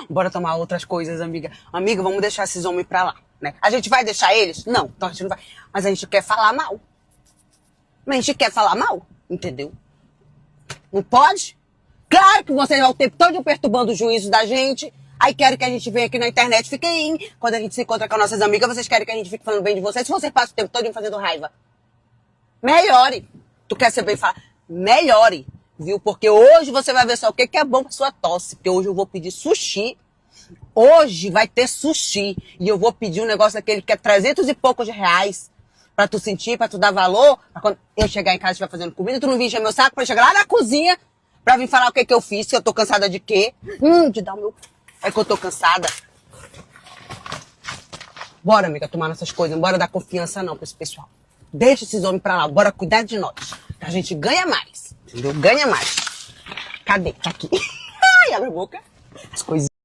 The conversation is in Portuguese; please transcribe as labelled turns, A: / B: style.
A: Bora tomar outras coisas, amiga. Amiga, vamos deixar esses homens pra lá, né? A gente vai deixar eles? Não, então a gente não vai. Mas a gente quer falar mal. Mas a gente quer falar mal, entendeu? Não pode? Claro que vocês vão o tempo todo perturbando o juízo da gente. Aí querem que a gente venha aqui na internet, fiquem. Quando a gente se encontra com nossas amigas, vocês querem que a gente fique falando bem de vocês. Se vocês passam o tempo todo fazendo raiva, melhore. Tu quer ser bem falar? Melhore, viu? Porque hoje você vai ver só o que é bom pra sua tosse. Porque hoje eu vou pedir sushi. Hoje vai ter sushi. E eu vou pedir um negócio daquele que é 300 e poucos reais. Pra tu sentir, pra tu dar valor. Pra quando eu chegar em casa e estiver fazendo comida, tu não vir encher meu saco pra eu chegar lá na cozinha pra vir falar o que eu fiz, se eu tô cansada de quê. De dar o meu... É que eu tô cansada. Bora, amiga, tomar nossas coisas. Não bora dar confiança não pra esse pessoal. Deixa esses homens pra lá. Bora cuidar de nós. A gente ganha mais. Entendeu? Ganha mais. Cadê? Tá aqui. Ai, abre a boca. As coisinhas.